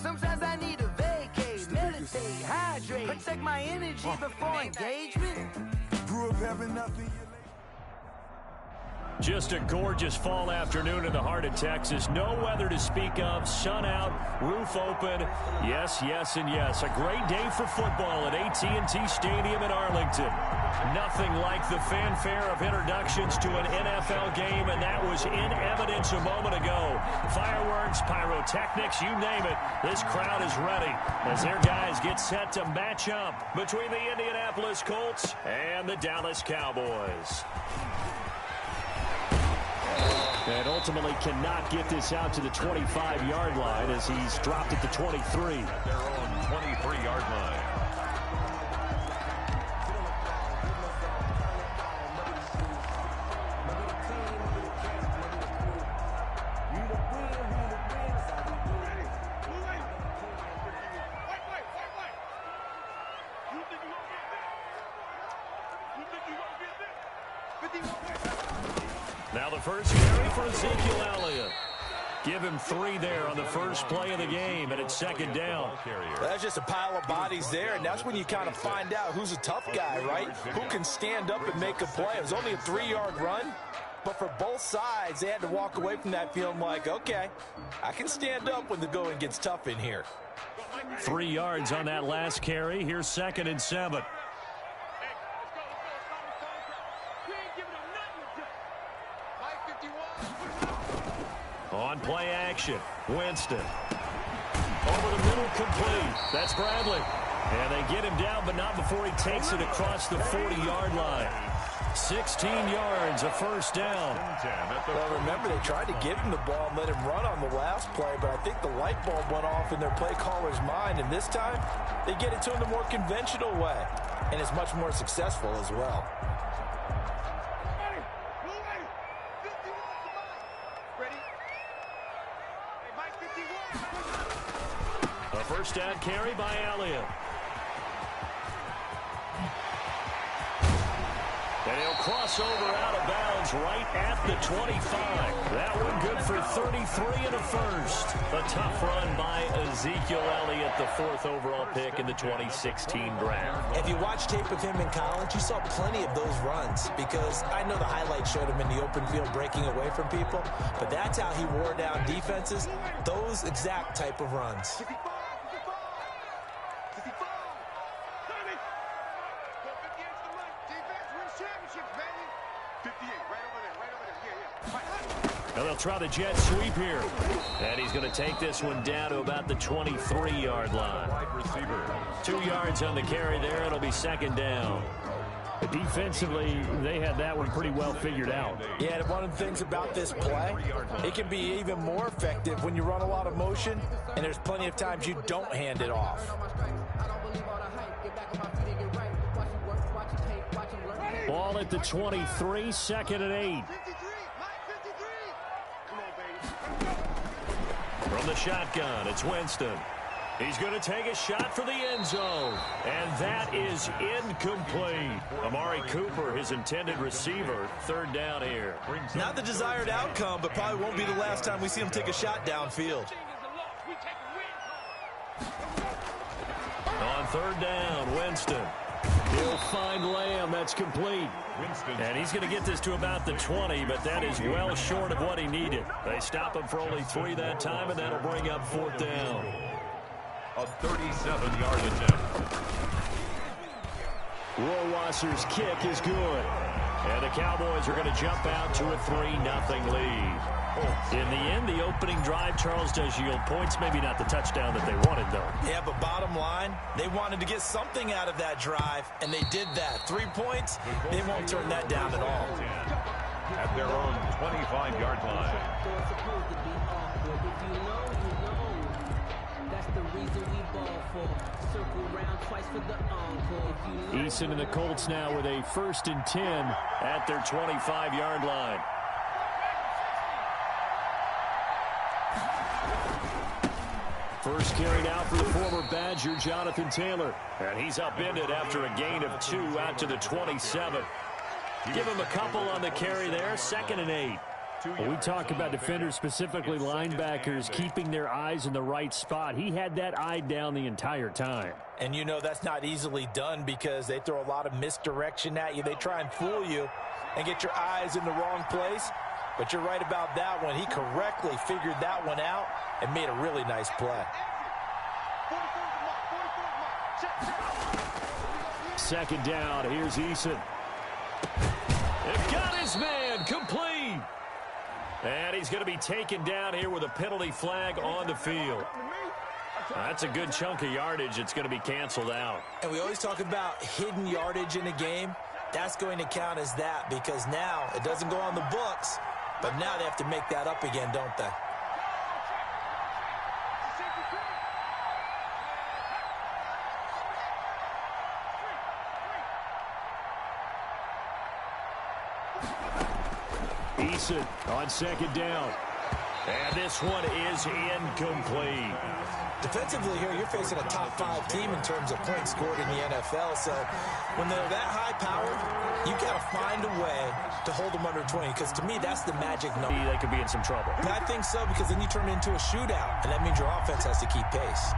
Sometimes I need to vacate, meditate, hydrate, protect my energy before engagement. Grew up having nothing. Just a gorgeous fall afternoon in the heart of Texas. No weather to speak of. Sun out, roof open. Yes, yes, and yes. A great day for football at AT&T Stadium in Arlington. Nothing like the fanfare of introductions to an NFL game, and that was in evidence a moment ago. Fireworks, pyrotechnics, you name it. This crowd is ready as their guys get set to match up between the Indianapolis Colts and the Dallas Cowboys. And ultimately cannot get this out to the 25-yard line as he's dropped it to 23. At their own 23-yard line. Now the first carry for Ezekiel Elliott. Give him 3 there on the first play of the game, and it's second down. That's just a pile of bodies there, and that's when you kind of find out who's a tough guy, right? Who can stand up and make a play. It was only a 3-yard run, but for both sides, they had to walk away from that feeling like, okay, I can stand up when the going gets tough in here. 3 yards on that last carry. Here's 2nd and 7. On play action, Winston. Over the middle, complete. That's Bradley. And they get him down, but not before he takes it across the 40-yard line. 16 yards, a first down. Well, remember, they tried to give him the ball and let him run on the last play, but I think the light bulb went off in their play caller's mind, and this time they get it to him the more conventional way, and it's much more successful as well. A first down carry by Elliott. And he'll cross over out of bounds right at the 25. That one good for 33 and a first. A tough run by Ezekiel Elliott, the 4th overall pick in the 2016 draft. If you watch tape of him in college, you saw plenty of those runs, because I know the highlight showed him in the open field breaking away from people, but that's how he wore down defenses, those exact type of runs. Now they'll try the jet sweep here. And he's going to take this one down to about the 23-yard line. 2 yards on the carry there. It'll be second down. Defensively, they had that one pretty well figured out. Yeah, and one of the things about this play, it can be even more effective when you run a lot of motion, and there's plenty of times you don't hand it off. Ball at the 23, 2nd and 8. From the shotgun, it's Winston. He's going to take a shot for the end zone. And that is incomplete. Amari Cooper, his intended receiver, 3rd down here. Not the desired outcome, but probably won't be the last time we see him take a shot downfield. On 3rd down, Winston. He'll find Lamb. That's complete. And he's going to get this to about the 20, but that is well short of what he needed. They stop him for only 3 that time, and that'll bring up 4th down. A 37-yard attempt. Rohrwasser's kick is good. And the Cowboys are going to jump out to a 3-0 lead. In the end, the opening drive, Charles, does yield points. Maybe not the touchdown that they wanted, though. Yeah, but bottom line, they wanted to get something out of that drive, and they did that. 3 points, they won't turn that down at all. At their own 25-yard line. Eason and the Colts now with a 1st and 10 at their 25-yard line. First carried out for the former Badger, Jonathan Taylor. And he's upended after a gain of 2 out to the 27. Give him a couple on the carry there. 2nd and 8. When we talk about defenders, specifically linebackers, keeping their eyes in the right spot, he had that eye down the entire time. And you know that's not easily done because they throw a lot of misdirection at you. They try and fool you and get your eyes in the wrong place. But you're right about that one. He correctly figured that one out and made a really nice play. Second down, here's Eason. They've got his man, complete. And he's going to be taken down here with a penalty flag on the field. That's a good chunk of yardage. It's going to be canceled out. And we always talk about hidden yardage in a game. That's going to count as that because now it doesn't go on the books, but now they have to make that up again, don't they? Eason on second down. And this one is incomplete. Defensively here, you're facing a top 5 team in terms of points scored in the NFL. So when they're that high-powered, you got to find a way to hold them under 20 because to me, that's the magic number. They could be in some trouble. And I think so because then you turn it into a shootout, and that means your offense has to keep pace.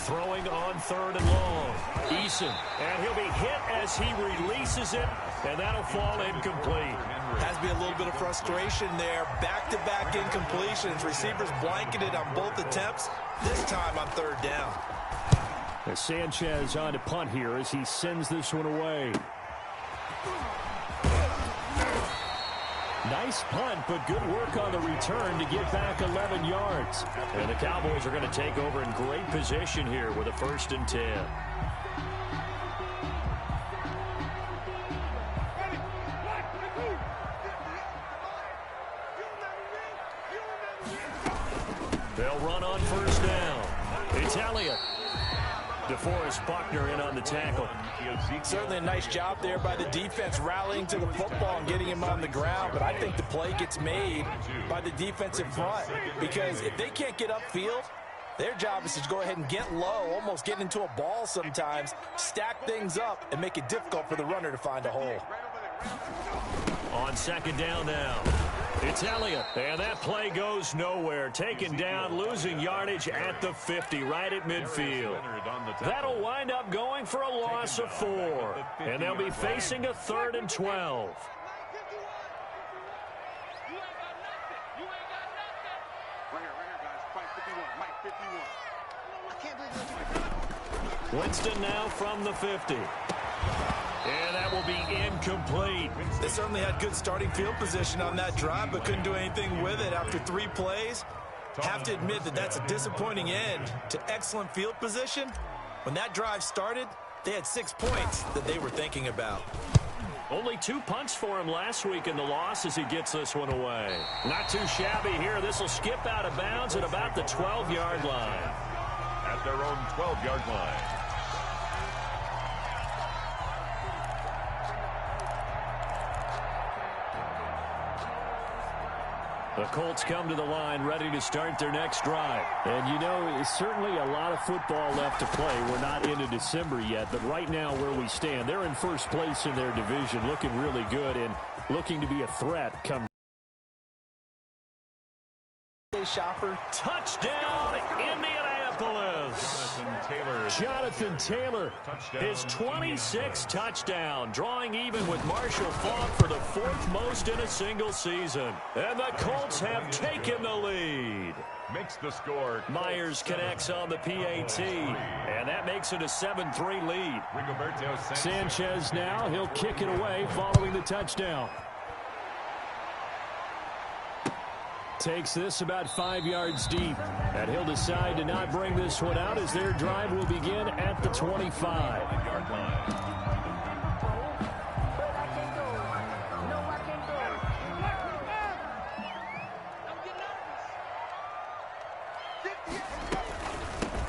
Throwing on third and long. Eason, and he'll be hit as he releases it, and that'll fall incomplete. Has to be a little bit of frustration there. Back-to-back incompletions. Receivers blanketed on both attempts, this time on third down. As Sanchez on to punt here as he sends this one away. Nice punt, but good work on the return to get back 11 yards. And the Cowboys are going to take over in great position here with a 1st and 10. They'll run on 1st down. It's Elliott. DeForest Buckner in on the tackle. Certainly a nice job there by the defense rallying to the football and getting him on the ground, but I think the play gets made by the defensive front because if they can't get upfield, their job is to go ahead and get low, almost get into a ball sometimes, stack things up, and make it difficult for the runner to find a hole. On second down now, it's Elliott, and that play goes nowhere. Taken down, losing yardage at the 50, right at midfield. That'll wind up going for a loss of 4, and they'll be facing a 3rd and 12. Winston now from the 50. And that will be incomplete. They certainly had good starting field position on that drive, but couldn't do anything with it after 3 plays. Have to admit that that's a disappointing end to excellent field position. When that drive started, they had 6 points that they were thinking about. Only 2 punts for him last week in the loss as he gets this one away. Not too shabby here. This will skip out of bounds at about the 12-yard line. At their own 12-yard line. The Colts come to the line ready to start their next drive. And, you know, certainly a lot of football left to play. We're not into December yet, but right now where we stand, they're in first place in their division, looking really good and looking to be a threat come. Shopper. Touchdown, Indianapolis. Jonathan Taylor, his 26th touchdown, drawing even with Marshall Faulk for the 4th most in a single season. And the Colts have taken the lead. Makes the score. Myers connects on the PAT, and that makes it a 7-3 lead. Sanchez now, he'll kick it away following the touchdown. Takes this about 5 yards deep, and he'll decide to not bring this one out as their drive will begin at the 25-yard line.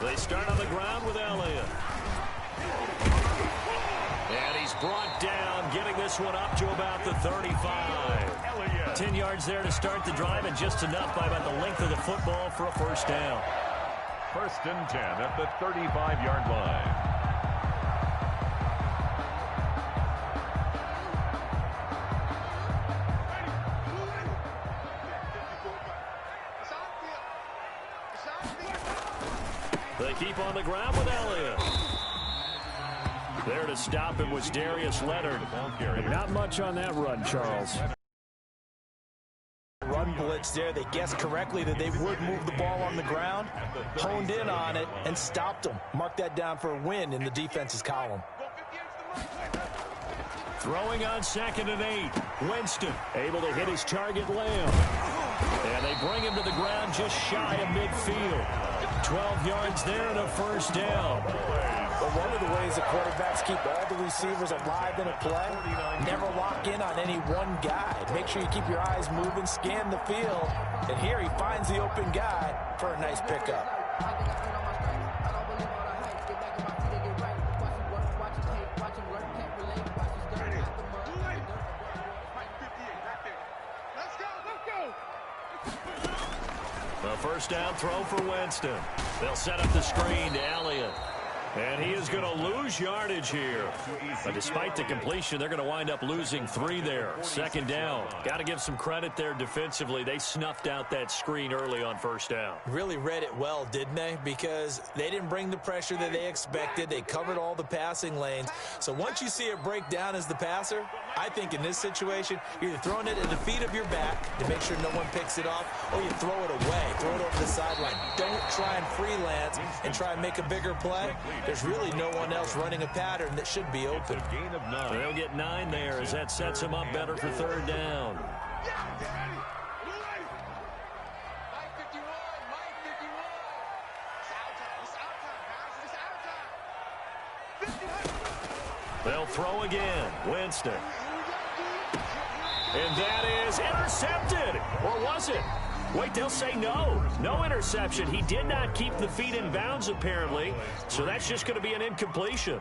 They start on the ground with Elliott. And he's brought down, getting this one up to about the 35. 10 yards there to start the drive, and just enough by about the length of the football for a 1st down. First and 10 at the 35-yard line. They keep on the ground with Elliott. There to stop him was Darius Leonard. Not much on that run, Charles. Run blitz there. They guessed correctly that they would move the ball on the ground, honed in on it, and stopped them. Mark that down for a win in the defense's column. Throwing on 2nd and 8. Winston able to hit his target, Lamb. And they bring him to the ground just shy of midfield. 12 yards there and a first down. Well, one of the ways the quarterbacks keep all the receivers alive in a play, never lock in on any one guy. Make sure you keep your eyes moving, scan the field, and here he finds the open guy for a nice pickup. A first down throw for Winston. They'll set up the screen to Elliott. And he is going to lose yardage here. But despite the completion, they're going to wind up losing 3 there. 2nd down. Got to give some credit there defensively. They snuffed out that screen early on first down. Really read it well, didn't they? Because they didn't bring the pressure that they expected. They covered all the passing lanes. So once you see it break down as the passer, I think in this situation, you're either throwing it at the feet of your back to make sure no one picks it off, or you throw it away, throw it over the sideline. Don't try and freelance and try and make a bigger play. There's really no one else running a pattern that should be open. They'll get 9 there as that sets them up better for 3rd down. They'll throw again. Winston. And that is intercepted. Or was it? Wait, they'll say no. No interception. He did not keep the feet in bounds, apparently. So that's just going to be an incompletion.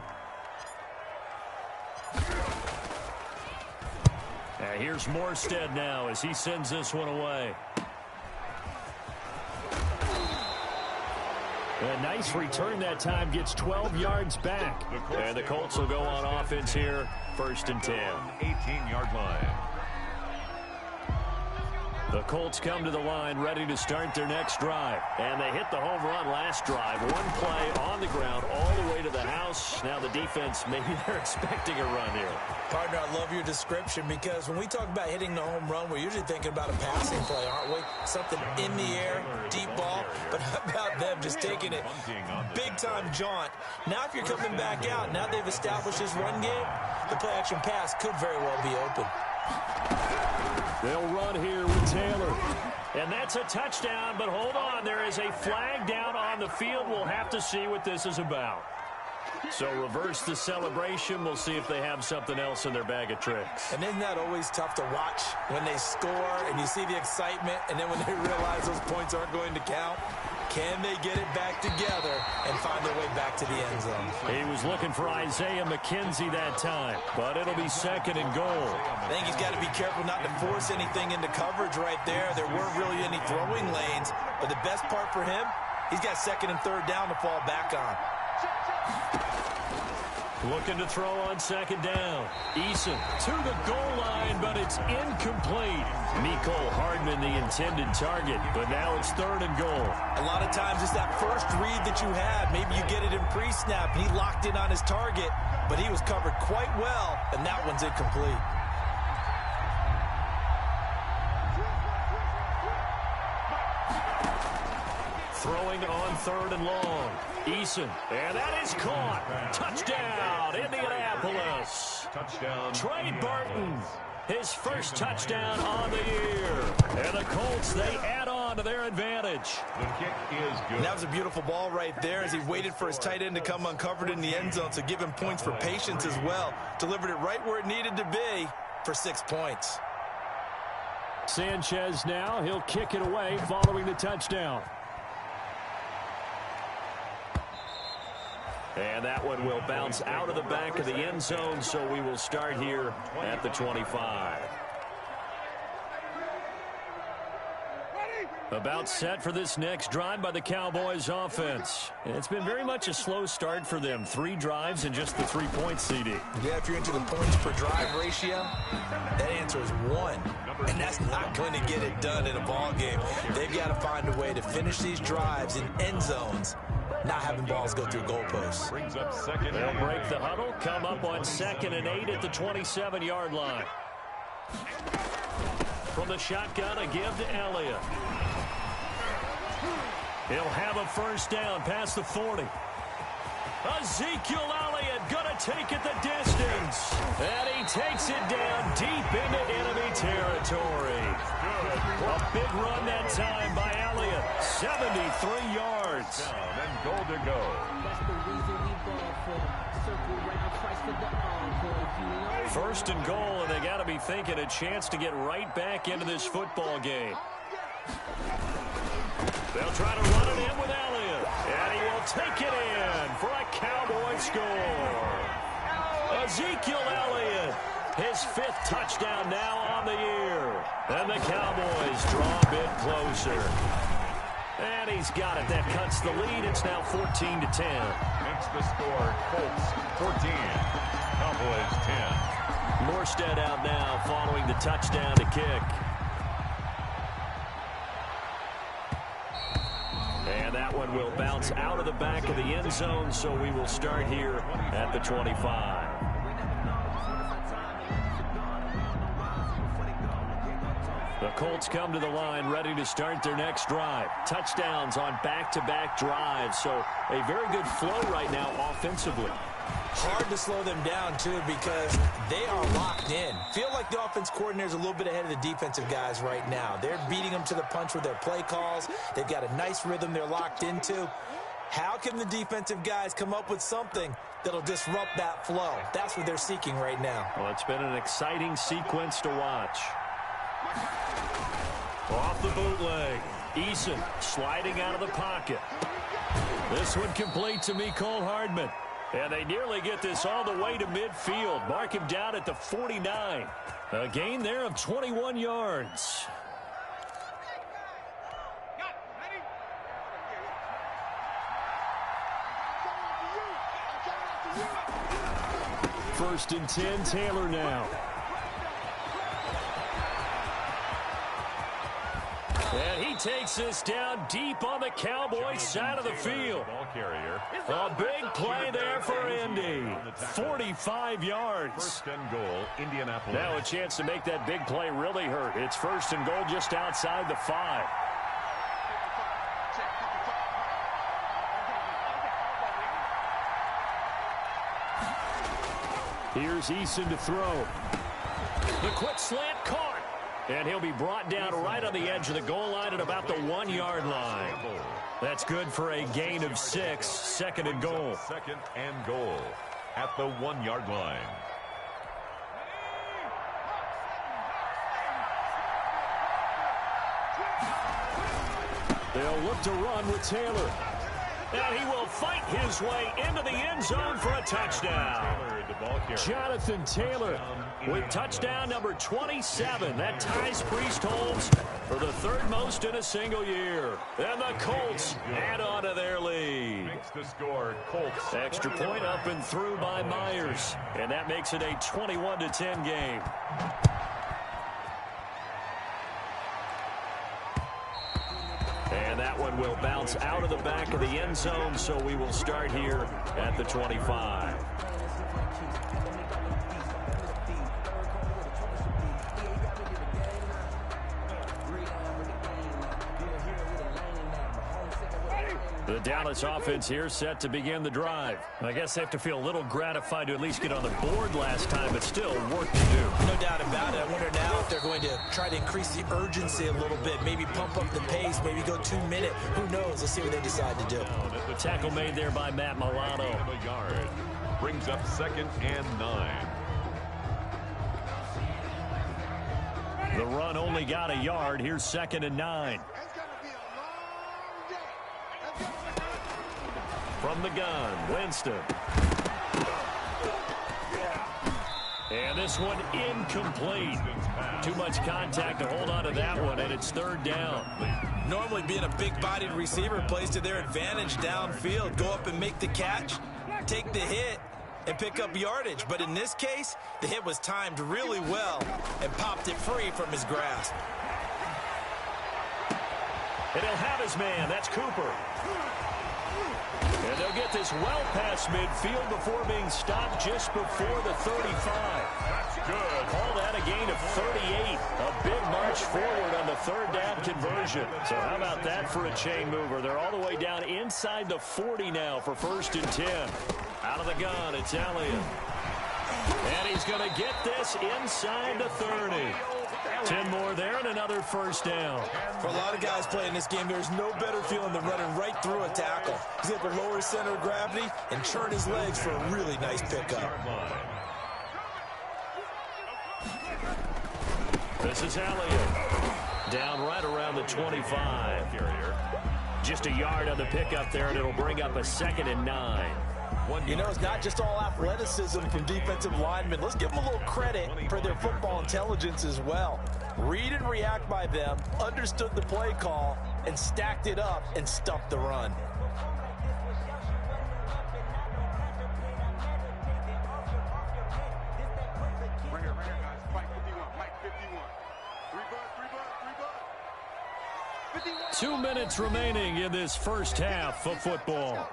Here's Morstead now as he sends this one away. A nice return that time. Gets 12 yards back. And the Colts will go on offense here. 1st and 10. 18-yard line. The Colts come to the line ready to start their next drive. And they hit the home run last drive. One play on the ground all the way to the house. Now the defense, maybe they're expecting a run here. Partner, I love your description because when we talk about hitting the home run, we're usually thinking about a passing play, aren't we? Something in the air, deep ball. But how about them just taking it big-time jaunt? Now if you're coming back out, now they've established this run game, the play-action pass could very well be open. They'll run here with Taylor. And that's a touchdown, but hold on. There is a flag down on the field. We'll have to see what this is about. So reverse the celebration. We'll see if they have something else in their bag of tricks. And isn't that always tough to watch when they score and you see the excitement, and then when they realize those points aren't going to count? Can they get it back together and find their way back to the end zone? He was looking for Isaiah McKenzie that time, but it'll be 2nd and goal. I think he's got to be careful not to force anything into coverage right there. There weren't really any throwing lanes, but the best part for him, he's got 2nd and 3rd down to fall back on. Looking to throw on 2nd down. Eason to the goal line, but it's incomplete. Mecole Hardman, the intended target, but now it's 3rd and goal. A lot of times it's that first read that you had. Maybe you get it in pre-snap, and he locked in on his target, but he was covered quite well, and that one's incomplete. Throwing on 3rd and long. Eason, and that is caught. Touchdown, Indianapolis. Touchdown. Trey Burton, his first touchdown on the year. And the Colts, they add on to their advantage. The kick is good. And that was a beautiful ball right there as he waited for his tight end to come uncovered in the end zone, so give him points for patience as well. Delivered it right where it needed to be for 6 points. Sanchez now, he'll kick it away following the touchdown. And that one will bounce out of the back of the end zone, so we will start here at the 25. Ready? About set for this next drive by the Cowboys offense. It's been very much a slow start for them. 3 drives and just the 3-point CD. Yeah, if you're into the points per drive ratio, that answer is 1. And that's not going to get it done in a ball game. They've got to find a way to finish these drives in end zones, not having balls go through goalposts. Brings up second. They'll break the huddle, come up on 2nd and 8 at the 27-yard line. From the shotgun, a give to Elliott. He'll have a first down past the 40. Ezekiel Elliott gonna take it the distance. And he takes it down deep into enemy territory. A big run that time by Elliott. 73 yards. And goal to go. First and goal, and they got to be thinking a chance to get right back into this football game. They'll try to run it in with Elliott, and he will take it in for a Cowboy score. Ezekiel Elliott, his 5th touchdown now on the year. And the Cowboys draw a bit closer. And he's got it. That cuts the lead. It's now 14-10. Makes the score. Colts 14. Cowboys 10. Morstead out now following the touchdown to kick. And that one will bounce out of the back of the end zone, so we will start here at the 25. The Colts come to the line ready to start their next drive. Touchdowns on back-to-back drives, so a very good flow right now offensively. Hard to slow them down, too, because they are locked in. Feel like the offense coordinator is a little bit ahead of the defensive guys right now. They're beating them to the punch with their play calls. They've got a nice rhythm they're locked into. How can the defensive guys come up with something that'll disrupt that flow? That's what they're seeking right now. Well, it's been an exciting sequence to watch. Off the bootleg. Eason sliding out of the pocket. This one complete to Mecole Hardman. And they nearly get this all the way to midfield. Mark him down at the 49. A gain there of 21 yards. First and 10, Taylor now. And he takes this down deep on the Cowboys side of the field. A big play there for Indy. 45 yards. First and goal, Indianapolis. Now a chance to make that big play really hurt. It's first and goal just outside the 5. Here's Eason to throw. The quick slant caught. And he'll be brought down right on the edge of the goal line at about the 1-yard line. That's good for a gain of 6. Second and goal. Second and goal at the 1-yard line. They'll look to run with Taylor. And he will fight his way into the end zone for a touchdown. Jonathan Taylor with touchdown number 27. That ties Priest-Holmes for the 3rd most in a single year. And the Colts add on to their lead. Makes the score, Colts. Extra point up and through by Myers. And that makes it a 21-10 game. And that one will bounce out of the back of the end zone, so we will start here at the 25. The Dallas offense here set to begin the drive. I guess they have to feel a little gratified to at least get on the board last time, but still work to do. No doubt about it. I wonder now if they're going to try to increase the urgency a little bit, maybe pump up the pace, maybe go 2-minute. Who knows? Let's see what they decide to do. The tackle made there by Matt Milano. Brings up 2nd and 9. The run only got a yard. Here's 2nd and 9. From the gun, Winston. And this one incomplete. Too much contact to hold on to that one, and it's third down. Normally being a big-bodied receiver plays to their advantage downfield. Go up and make the catch, take the hit, and pick up yardage. But in this case, the hit was timed really well and popped it free from his grasp. And he'll have his man. That's Cooper. And they'll get this well past midfield before being stopped just before the 35. That's good. Call that a gain of 38. A big march forward on the third down conversion. So how about that for a chain mover? They're all the way down inside the 40 now for 1st and 10. Out of the gun, it's Elliott. And he's going to get this inside the 30. 10 more there and another first down. For a lot of guys playing this game, there's no better feeling than running right through a tackle. He's able to lower his center of gravity and churn his legs for a really nice pickup. This is Elliott. Down right around the 25. Just a yard on the pickup there, and it'll bring up a 2nd and 9. You know, it's not just all athleticism from defensive linemen. Let's give them a little credit for their football intelligence as well. Read and react by them, understood the play call, and stacked it up and stuffed the run. Right here, guys. Mike 51. Mike 51. 2 minutes remaining in this first half of football.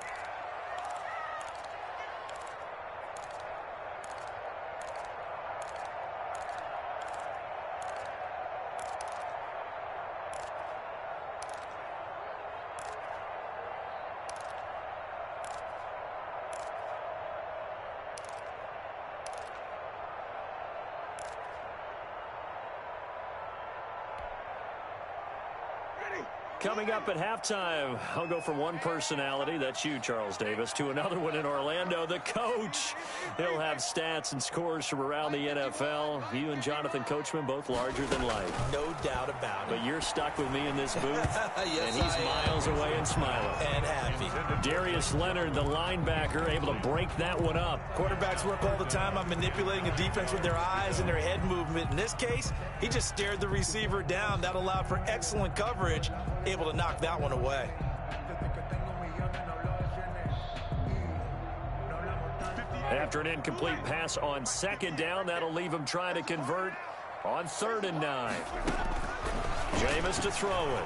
Coming up at halftime, I'll go from one personality, that's you, Charles Davis, to another one in Orlando, the coach. He'll have stats and scores from around the NFL. You and Jonathan Coachman, both larger than life. No doubt about it. But you're stuck with me in this booth, Yes, and he's miles away and smiling. And happy. Darius Leonard, the linebacker, able to break that one up. Quarterbacks work all the time on manipulating a defense with their eyes and their head movement. In this case, he just stared the receiver down. That allowed for excellent coverage, able to knock that one away. After an incomplete pass on 2nd down, that'll leave him trying to convert on 3rd and 9. Jameis to throw it.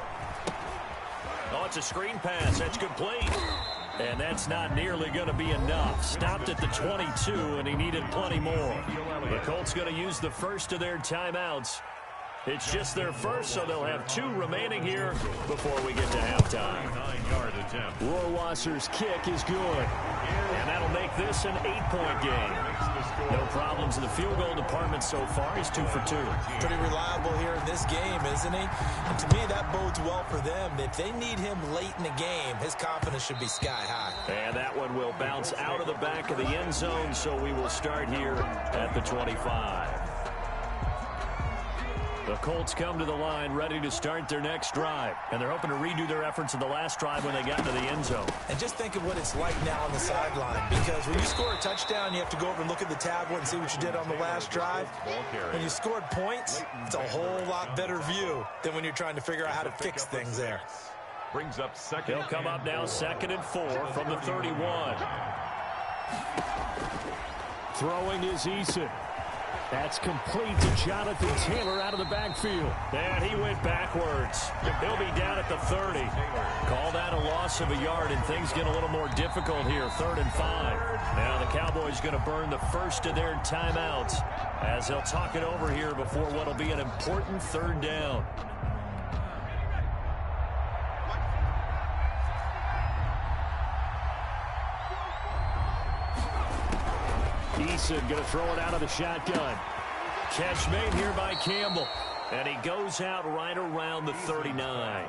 Oh, it's a screen pass. That's complete. And that's not nearly going to be enough. Stopped at the 22, and he needed plenty more. The Colts going to use the first of their timeouts. It's just their first, so they'll have 2 remaining here before we get to halftime. 9-yard attempt. Rohrwasser's kick is good. And that'll make this an 8-point game. No problems in the field goal department so far. He's 2 for 2. Pretty reliable here in this game, isn't he? And to me, that bodes well for them. If they need him late in the game, his confidence should be sky high. And that one will bounce out of the back of the end zone, so we will start here at the 25. The Colts come to the line ready to start their next drive. And they're hoping to redo their efforts in the last drive when they got into the end zone. And just think of what it's like now on the sideline. Because when you score a touchdown, you have to go over and look at the tablet and see what you did on the last drive. When you scored points, it's a whole lot better view than when you're trying to figure out how to fix things there. Brings up 2nd. He'll come up now 2nd and 4 from the 31. Throwing is Eason. That's complete to Jonathan Taylor out of the backfield. And he went backwards. He'll be down at the 30. Call that a loss of a yard, and things get a little more difficult here. 3rd and 5. Now the Cowboys going to burn the first of their timeouts as they'll talk it over here before what will be an important 3rd down. Eason going to throw it out of the shotgun. Catch made here by Campbell. And he goes out right around the 39.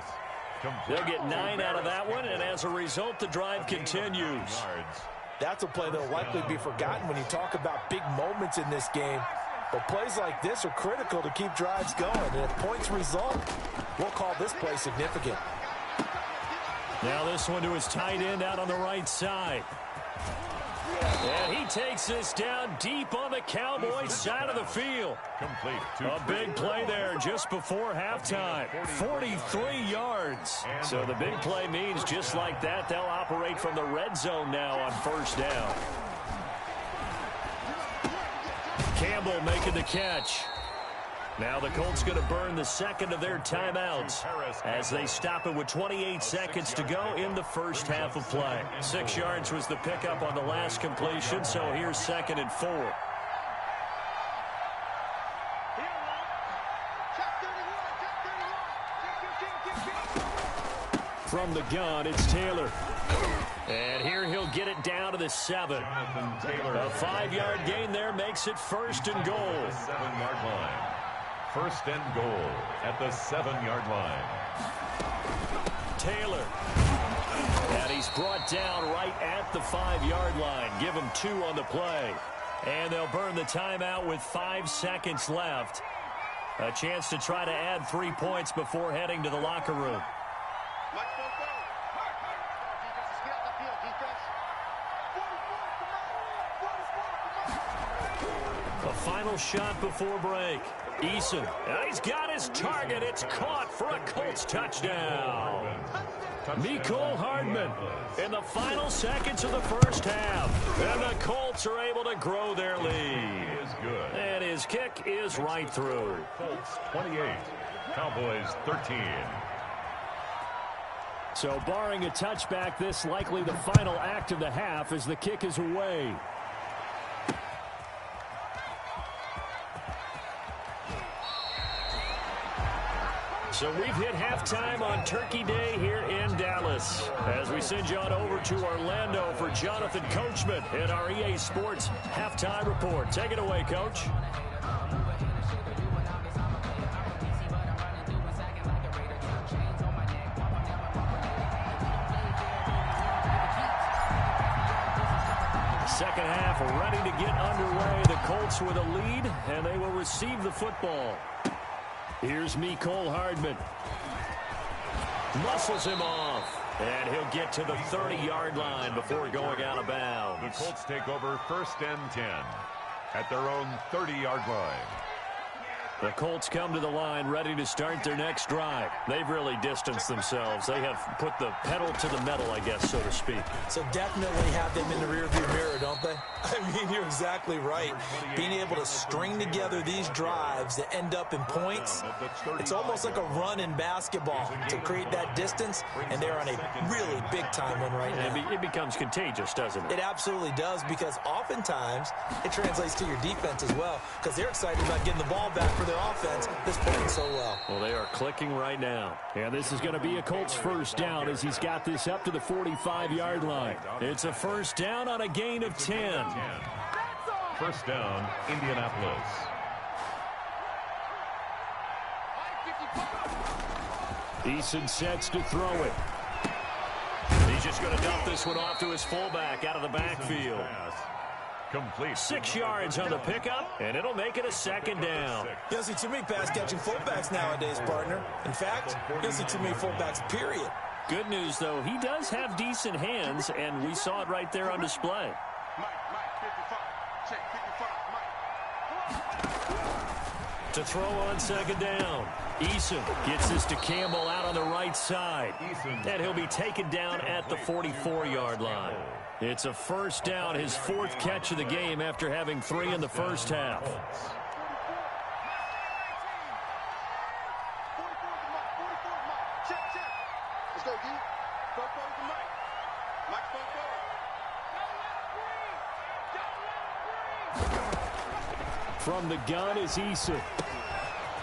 They'll get 9 out of that one, and as a result, the drive continues. That's a play that will likely be forgotten when you talk about big moments in this game. But plays like this are critical to keep drives going. And if points result, we'll call this play significant. Now this one to his tight end out on the right side. And he takes this down deep on the Cowboys side of the field. Complete. A big play there just before halftime. 43 yards. So the big play means just like that, they'll operate from the red zone now on first down. Campbell making the catch. Now the Colts going to burn the second of their timeouts as they stop it with 28 seconds to go in the first half of play. 6 yards was the pickup on the last completion, so here's 2nd and 4. From the gun, it's Taylor. And here he'll get it down to the 7. A 5-yard gain there makes it 1st and goal. 7-yard line. 1st and goal at the 7-yard line. Taylor. And he's brought down right at the 5-yard line. Give him 2 on the play. And they'll burn the timeout with 5 seconds left. A chance to try to add 3 points before heading to the locker room. A final shot before break. Eason. He's got his target. It's caught for a Colts touchdown. Mecole Hardman in the final seconds of the first half. And the Colts are able to grow their lead. And his kick is right through. Colts 28. Cowboys 13. So barring a touchback, this likely the final act of the half as the kick is away. So we've hit halftime on Turkey Day here in Dallas. As we send you on over to Orlando for Jonathan Coachman in our EA Sports Halftime Report. Take it away, Coach. Second half ready to get underway. The Colts with a lead, and they will receive the football. Here's Mecole Hardman. Muscles him off. And he'll get to the 30-yard line before going out of bounds. The Colts take over 1st and 10 at their own 30-yard line. The Colts come to the line ready to start their next drive. They've really distanced themselves. They have put the pedal to the metal, I guess, so to speak. So definitely have them in the rearview mirror, don't they? I mean, you're exactly right. Being able to string together these drives that end up in points, it's almost like a run in basketball to create that distance, and they're on a really big-time one right now. It becomes contagious, doesn't it? It absolutely does, because oftentimes it translates to your defense as well, because they're excited about getting the ball back for their offense that's playing so well. Well, they are clicking right now. And this is going to be a Colts first down as he's got this up to the 45-yard line. It's a first down on a gain of 10. First down, Indianapolis. Eason sets to throw it. He's just going to dump this one off to his fullback out of the backfield. Complete. 6 yards on the pickup, and it'll make it a second down. You don't see too many pass-catching fullbacks nowadays, partner. In fact, you don't see too many fullbacks, period. Good news, though, he does have decent hands, and we saw it right there on display. To throw on second down. Eason gets this to Campbell out on the right side. And he'll be taken down at the 44-yard line. It's a first down, his 4th catch of the game after having 3 in the first half. From the gun is Eason.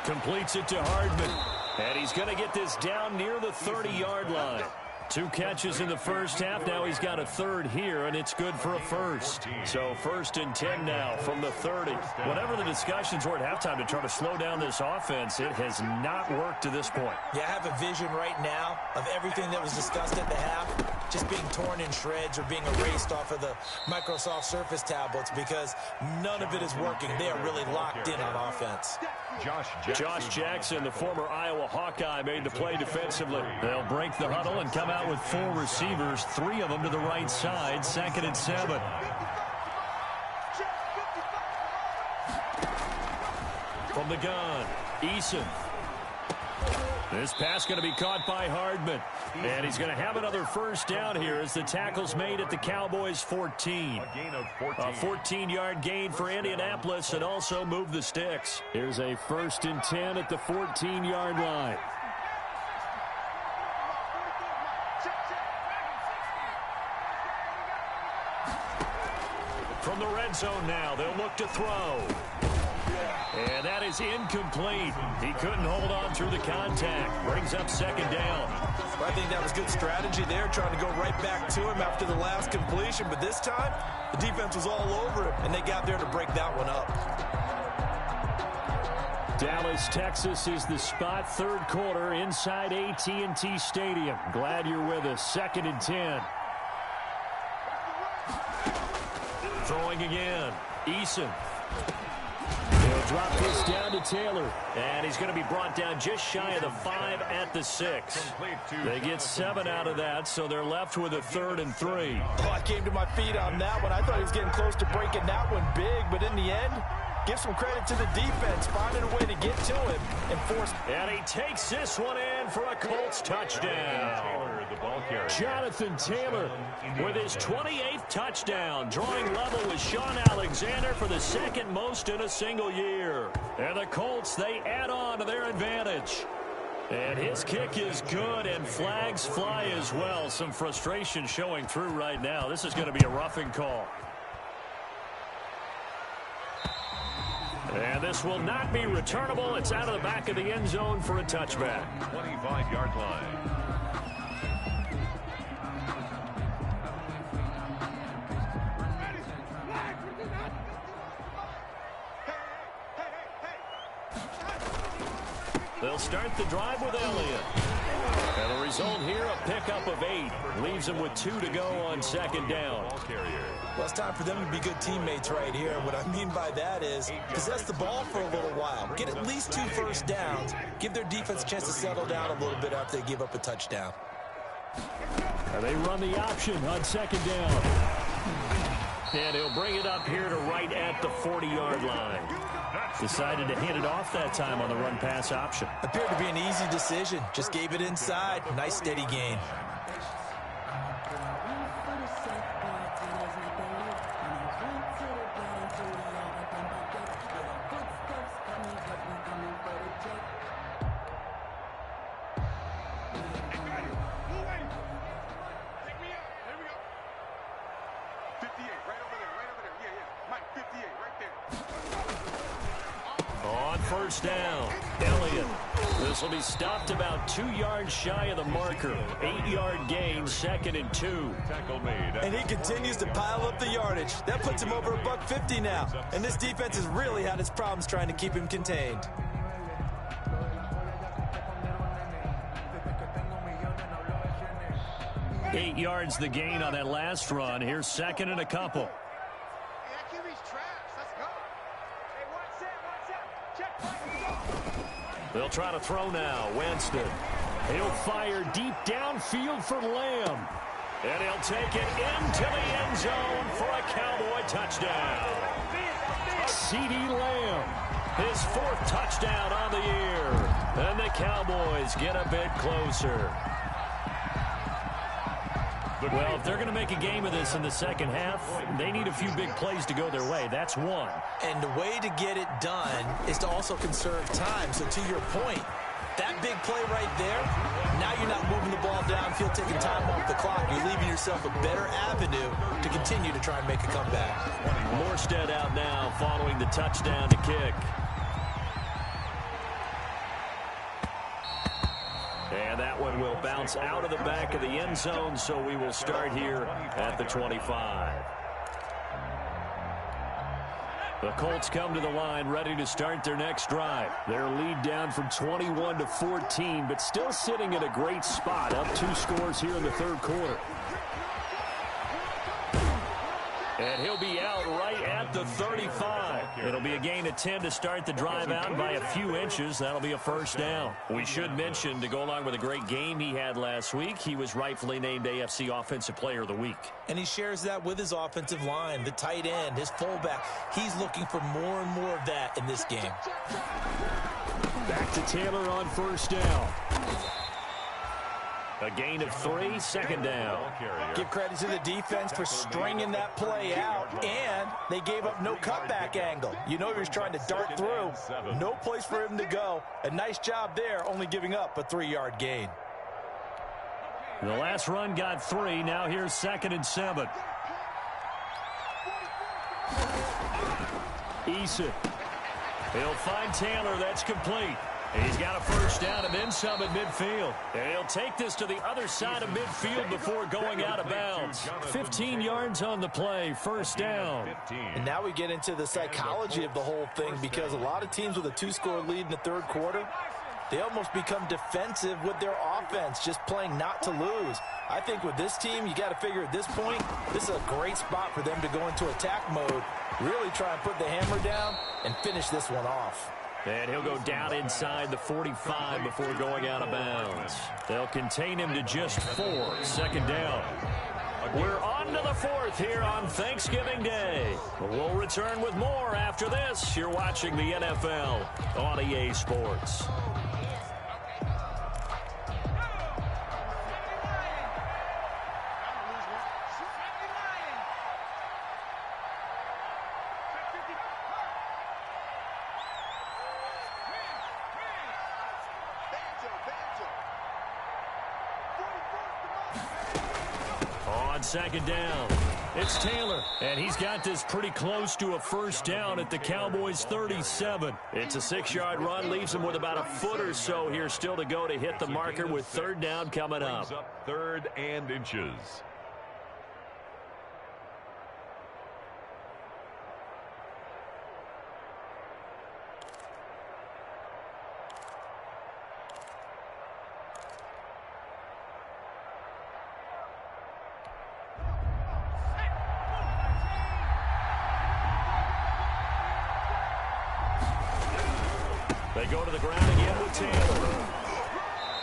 Completes it to Hardman. And he's going to get this down near the 30-yard line. 2 catches in the first half. Now he's got a 3rd here, and it's good for a first. So 1st and 10 now from the 30. Whatever the discussions were at halftime to try to slow down this offense, it has not worked to this point. Yeah, I have a vision right now of everything that was discussed at the half just being torn in shreds or being erased off of the Microsoft Surface tablets because none of it is working. They are really locked in on offense. Josh Jackson, the former Iowa Hawkeye, made the play defensively. They'll break the huddle and come out with 4 receivers, 3 of them to the right side, 2nd and 7. From the gun, Eason. This pass going to be caught by Hardman. And he's going to have another first down here as the tackle's made at the Cowboys' 14. A gain of 14. A 14-yard gain for Indianapolis and also move the sticks. Here's a 1st and 10 at the 14-yard line. From the red zone now, they'll look to throw. And that is incomplete. He couldn't hold on through the contact. Brings up 2nd down. I think that was good strategy there, trying to go right back to him after the last completion. But this time, the defense was all over him, and they got there to break that one up. Dallas, Texas is the spot. 3rd quarter inside AT&T Stadium. Glad you're with us. 2nd and 10. Throwing again. Eason. He'll drop this down to Taylor. And he's going to be brought down just shy of the 5 at the 6. They get 7 out of that, so they're left with a 3rd and 3. Oh, I came to my feet on that one. I thought he was getting close to breaking that one big, but in the end, give some credit to the defense, finding a way to get to him and force. And he takes this one in for a Colts touchdown. Taylor, the ball carrier. Jonathan Taylor with his 28th touchdown, drawing level with Sean Alexander for the 2nd most in a single year. And the Colts, they add on to their advantage. And his kick is good, and flags fly as well. Some frustration showing through right now. This is going to be a roughing call. And this will not be returnable. It's out of the back of the end zone for a touchback. 25-yard line. They'll start the drive with Elliott. And the result here, a pickup of 8. Leaves them with 2 to go on 2nd down. Well, it's time for them to be good teammates right here. What I mean by that is possess the ball for a little while. Get at least 2 first downs. Give their defense a chance to settle down a little bit after they give up a touchdown. And they run the option on 2nd down. And he'll bring it up here to right at the 40-yard line. Decided to hand it off that time on the run-pass option. Appeared to be an easy decision. Just gave it inside. Nice steady gain. On 1st down, Elliott. This will be stopped about 2 yards shy of the marker. 8-yard gain, 2nd and 2. Tackle made. And he continues to pile up the yardage. That puts him over $150 now. And this defense has really had its problems trying to keep him contained. Eight yards the gain on that last run. Here's 2nd and a couple. They'll try to throw now. Winston. He'll fire deep downfield for Lamb. And he'll take it into the end zone for a Cowboy touchdown. CeeDee Lamb, his 4th touchdown on the year. And the Cowboys get a bit closer. Well, if they're going to make a game of this in the 2nd half, they need a few big plays to go their way. That's one. And the way to get it done is to also conserve time. So to your point, that big play right there, now you're not moving the ball downfield, taking time off the clock. You're leaving yourself a better avenue to continue to try and make a comeback. Morstead out now following the touchdown to kick. And that one will bounce out of the back of the end zone, so we will start here at the 25. The Colts come to the line ready to start their next drive. Their lead down from 21-14, but still sitting in a great spot, up 2 scores here in the 3rd quarter. And he'll be out right at the 35. It'll be a gain of 10 to start the drive out by a few inches. That'll be a first down. We should mention, to go along with a great game he had last week, he was rightfully named AFC Offensive Player of the Week. And he shares that with his offensive line, the tight end, his fullback. He's looking for more and more of that in this game. Back to Taylor on first down. A gain of 3, second down. Give credit to the defense for stringing that play out, and they gave up no cutback angle. You know he was trying to dart through. No place for him to go. A nice job there, only giving up a 3-yard gain. The last run got 3. Now here's 2nd and 7. Eason. He'll find Taylor. That's complete. He's got a first down and then some at midfield. And he'll take this to the other side of midfield before going out of bounds. 15 yards on the play, first down. And now we get into the psychology of the whole thing, because a lot of teams with a 2-score lead in the third quarter, they almost become defensive with their offense, just playing not to lose. I think with this team, you got to figure at this point, this is a great spot for them to go into attack mode, really try and put the hammer down and finish this one off. And he'll go down inside the 45 before going out of bounds. They'll contain him to just 4. Second down. We're on to the 4th here on Thanksgiving Day. We'll return with more after this. You're watching the NFL on EA Sports. On second down, it's Taylor, and he's got this pretty close to a first down at the Cowboys' 37. It's a 6-yard run, leaves him with about a foot or so here still to go to hit the marker with third down coming up. Third and inches. They go to the ground again with Taylor.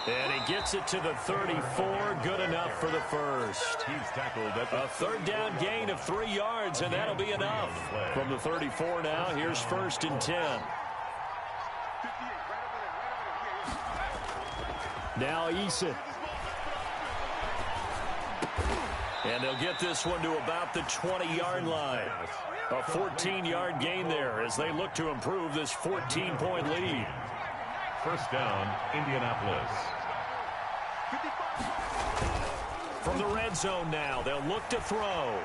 And he gets it to the 34. Good enough for the first. He's tackled at A third down gain of 3 yards, and that'll be enough. From the 34 now, here's 1st and 10. Now Eason. And they'll get this one to about the 20-yard line. A 14-yard gain there as they look to improve this 14-point lead. first down, Indianapolis. From the red zone now, they'll look to throw.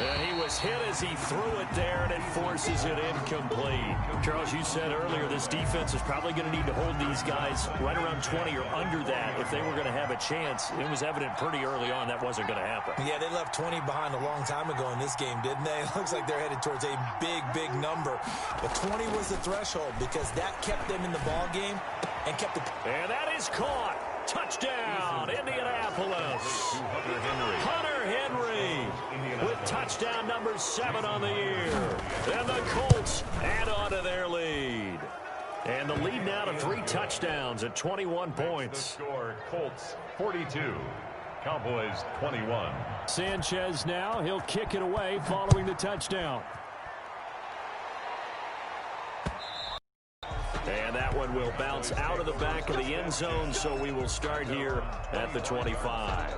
And he was hit as he threw it there, and it forces it incomplete. Charles, you said earlier this defense is probably going to need to hold these guys right around 20 or under that if they were going to have a chance. It was evident pretty early on that wasn't going to happen. Yeah, they left 20 behind a long time ago in this game, didn't they? It looks like they're headed towards a big, big number. But 20 was the threshold because that kept them in the ball game and kept the... And that is caught. Touchdown, Indianapolis. Hunter Henry with touchdown number 7 on the year. And the Colts add on to their lead. And the lead now to 3 touchdowns at 21 points. The score, Colts 42, Cowboys 21. Sanchez now, he'll kick it away following the touchdown. And that one will bounce out of the back of the end zone, so we will start here at the 25.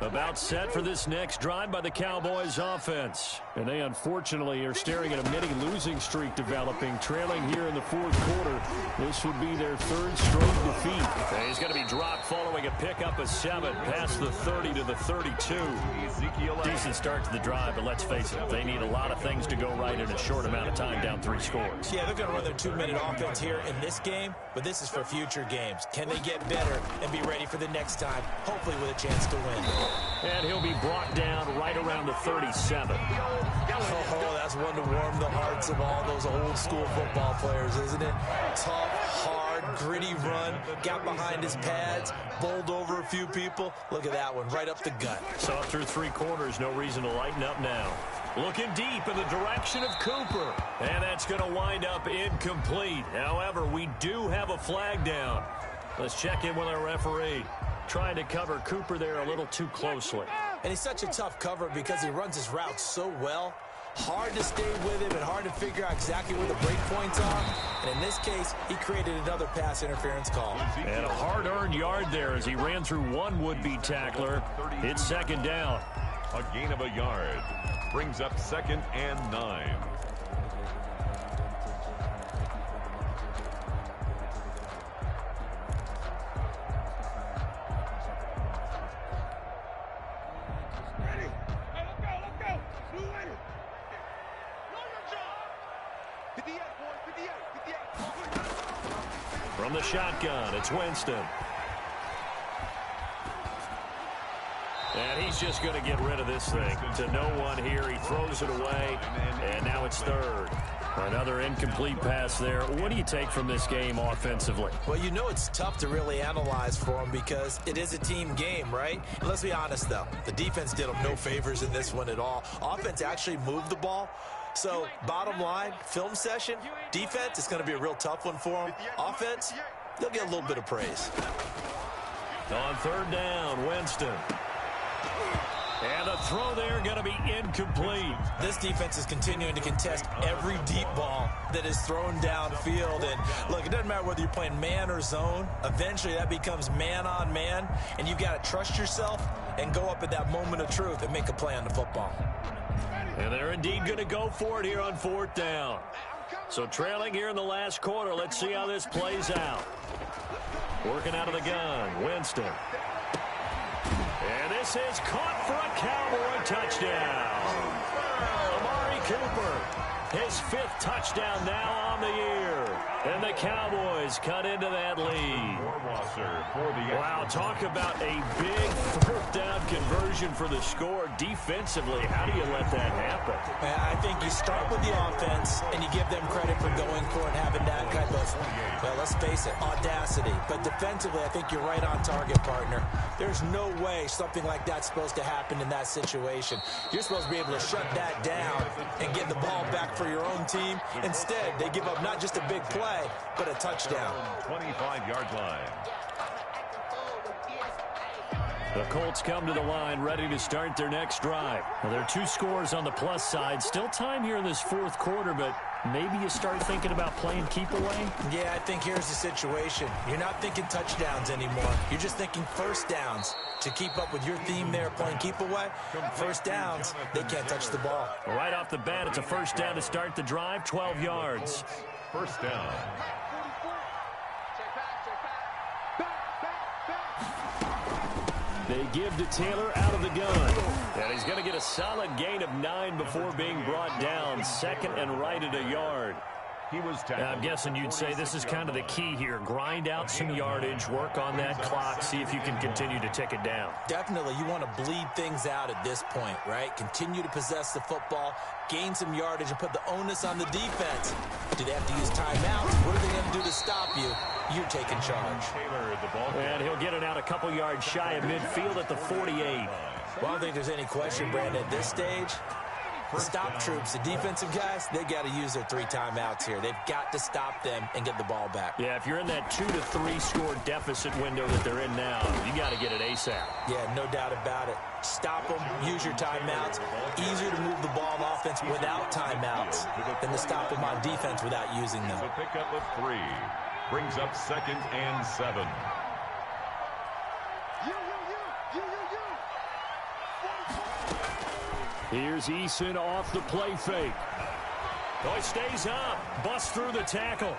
About set for this next drive by the Cowboys offense. And they unfortunately are staring at a mini losing streak developing, trailing here in the fourth quarter. This would be their 3rd straight defeat. And he's going to be dropped following a pickup of 7 past the 30 to the 32. Decent start to the drive, but let's face it, they need a lot of things to go right in a short amount of time, down 3 scores. Yeah, they're going to run their 2-minute offense here in this game, but this is for future games. Can they get better and be ready for the next time, hopefully with a chance to win? And he'll be brought down right around the 37. Oh, that's one to warm the hearts of all those old school football players, isn't it? Tough, hard hard, gritty run, got behind his pads, bowled over a few people. Look at that one, right up the gut. Saw through 3 quarters, no reason to lighten up now. Looking deep in the direction of Cooper. And that's going to wind up incomplete. However, we do have a flag down. Let's check in with our referee. Trying to cover Cooper there a little too closely. And he's such a tough cover because he runs his route so well. Hard to stay with him and hard to figure out exactly where the break points are. And in this case, he created another pass interference call. And a hard-earned yard there as he ran through one would-be tackler. It's second down. A gain of a yard brings up 2nd and 9. From the shotgun, it's Winston. And he's just going to get rid of this thing. To no one here, he throws it away, and now it's 3rd. Another incomplete pass there. What do you take from this game offensively? Well, you know it's tough to really analyze for him because it is a team game, right? And let's be honest, though. The defense did them no favors in this one at all. Offense actually moved the ball. So, bottom line, film session, defense, it's going to be a real tough one for them. Offense, they'll get a little bit of praise. On 3rd down, Winston. And the throw there going to be incomplete. This defense is continuing to contest every deep ball that is thrown downfield. And, look, it doesn't matter whether you're playing man or zone. Eventually, that becomes man-on-man, and you've got to trust yourself and go up at that moment of truth and make a play on the football. And they're indeed going to go for it here on 4th down. So trailing here in the last quarter. Let's see how this plays out. Working out of the gun, Winston. And this is caught for a Cowboy touchdown. Amari Cooper, his 5th touchdown now on the year. And the Cowboys cut into that lead. Wow, talk about a big 4th down conversion for the score. Defensively, how do you let that happen? I think you start with the offense and you give them credit for going for it, having that type of, well, let's face it, audacity. But defensively, I think you're right on target, partner. There's no way something like that's supposed to happen in that situation. You're supposed to be able to shut that down and get the ball back for your own team. Instead, they give up not just a big play, but a touchdown. 25-yard line. The Colts come to the line ready to start their next drive. Now, there are 2 scores on the plus side. Still time here in this 4th quarter, but maybe you start thinking about playing keep away? Yeah, I think here's the situation. You're not thinking touchdowns anymore. You're just thinking first downs. To keep up with your theme there, playing keep away, first downs, they can't touch the ball. Right off the bat, it's a first down to start the drive, 12 yards. First down. They give to Taylor out of the gun. And he's going to get a solid gain of 9 before being brought down. 2nd and right at a yard. I'm guessing you'd say this is kind of the key here. Grind out some yardage, work on that clock, see if you can continue to tick it down. Definitely. You want to bleed things out at this point, right? Continue to possess the football, gain some yardage, and put the onus on the defense. Do they have to use timeouts? What are they going to do to stop you? You're taking charge. And he'll get it out a couple yards shy of midfield at the 48. Well, I don't think there's any question, Brandon, at this stage. The stop troops, the defensive guys, they got to use their 3 timeouts here. They've got to stop them and get the ball back. Yeah, if you're in that 2 to 3 score deficit window that they're in now, you got to get it ASAP. Yeah, no doubt about it. Stop them, use your timeouts. Easier to move the ball on offense without timeouts than to stop them on defense without using them. The pickup of 3 brings up 2nd and 7. Here's Eason off the play fake. Oh, he stays up. Busts through the tackle.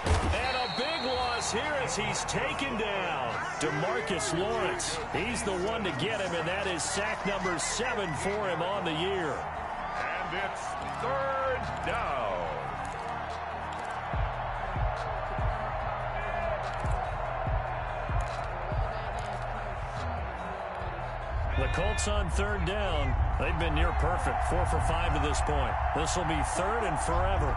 And a big loss here as he's taken down. DeMarcus Lawrence. He's the one to get him, and that is sack number 7 for him on the year. And it's 3rd down. The Colts on 3rd down. They've been near perfect. 4 for 5 to this point. This will be 3rd and forever.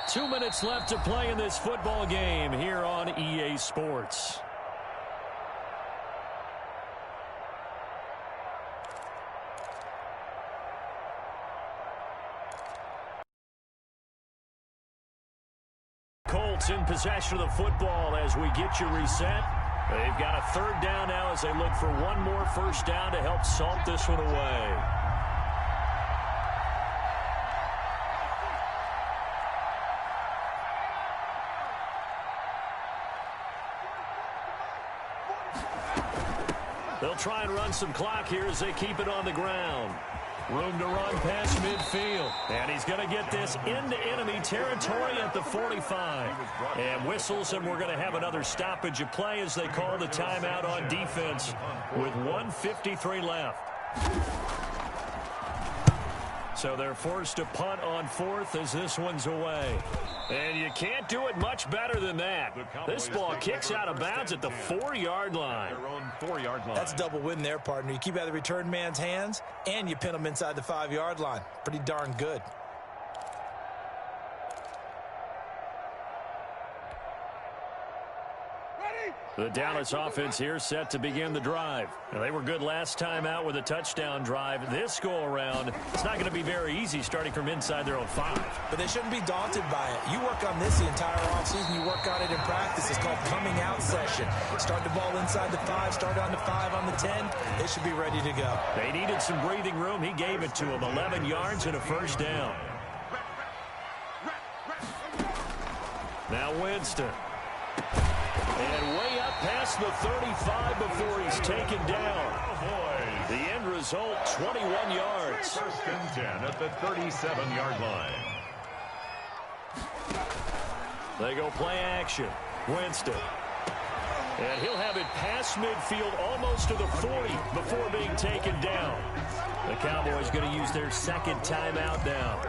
2 minutes left to play in this football game here on EA Sports. Colts in possession of the football as we get you reset. They've got a third down now as they look for one more first down to help salt this one away. They'll try and run some clock here as they keep it on the ground. Room to run past midfield. And he's going to get this into enemy territory at the 45. And whistles, and we're going to have another stoppage of play as they call the timeout on defense with 1:53 left. So they're forced to punt on fourth as this one's away. And you can't do it much better than that. This ball kicks out of bounds at the 4-yard line. That's a double win there, partner. You keep out of the return man's hands, and you pin them inside the 5-yard line. Pretty darn good. The Dallas offense here set to begin the drive. Now, they were good last time out with a touchdown drive. This go-around, it's not going to be very easy starting from inside their own 5. But they shouldn't be daunted by it. You work on this the entire offseason. You work on it in practice. It's called coming out session. Start the ball inside the 5, start on the 5, on the 10. They should be ready to go. They needed some breathing room. He gave it to them. 11 yards and a first down. Now Winston. And way up past the 35 before he's taken down. The end result, 21 yards. First and 10 at the 37-yard line. They go play action. Winston. And he'll have it past midfield almost to the 40 before being taken down. The Cowboys going to use their second timeout now,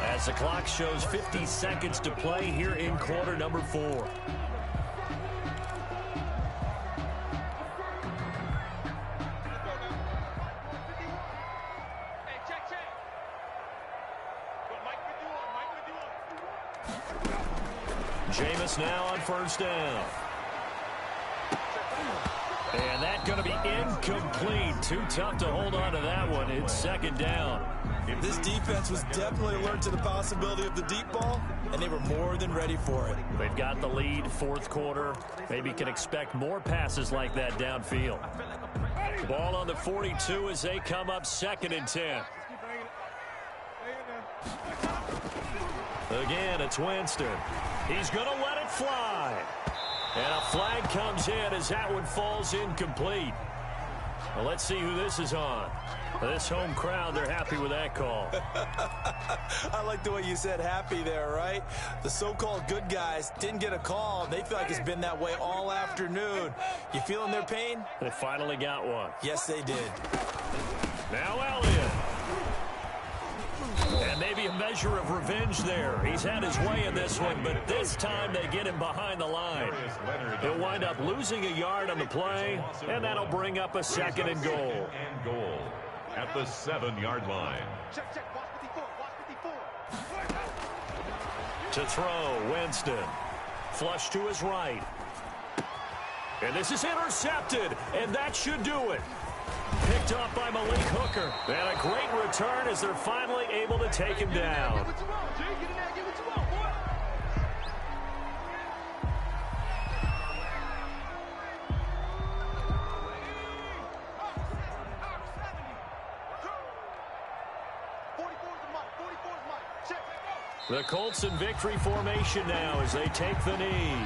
as the clock shows 50 seconds to play here in quarter number 4. Jameis now on first down. And that's going to be incomplete. Too tough to hold on to that one. It's second down. This defense was definitely alert to the possibility of the deep ball, and they were more than ready for it. They've got the lead, fourth quarter. Maybe can expect more passes like that downfield. Ball on the 42 as they come up second and 10. Again, it's Winston. He's going to let it fly. And a flag comes in as that one falls incomplete. Well, let's see who this is on. This home crowd, they're happy with that call. I like the way you said happy there, right? The so-called good guys didn't get a call. They feel like it's been that way all afternoon. You feeling their pain? They finally got one. Yes, they did. Now Elliott. And maybe a measure of revenge there. He's had his way in this one, but this time they get him behind the line. He'll wind up losing a yard on the play, and that'll bring up a second and goal. At the 7-yard line. To throw, Winston. Flush to his right. And this is intercepted, and that should do it. Picked off by Malik Hooker. And a great return as they're finally able to take him down. The Colts in victory formation now as they take the knee.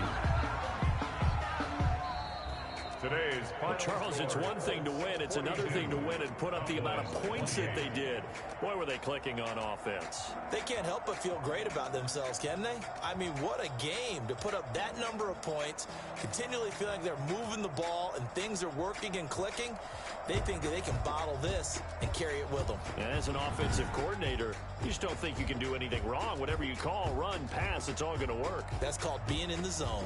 Well, Charles, it's one thing to win. It's another thing to win and put up the amount of points that they did. Boy, were they clicking on offense. They can't help but feel great about themselves, can they? I mean, what a game to put up that number of points, continually feeling like they're moving the ball and things are working and clicking. They think that they can bottle this and carry it with them. And as an offensive coordinator, you just don't think you can do anything wrong. Whatever you call, run, pass, it's all going to work. That's called being in the zone.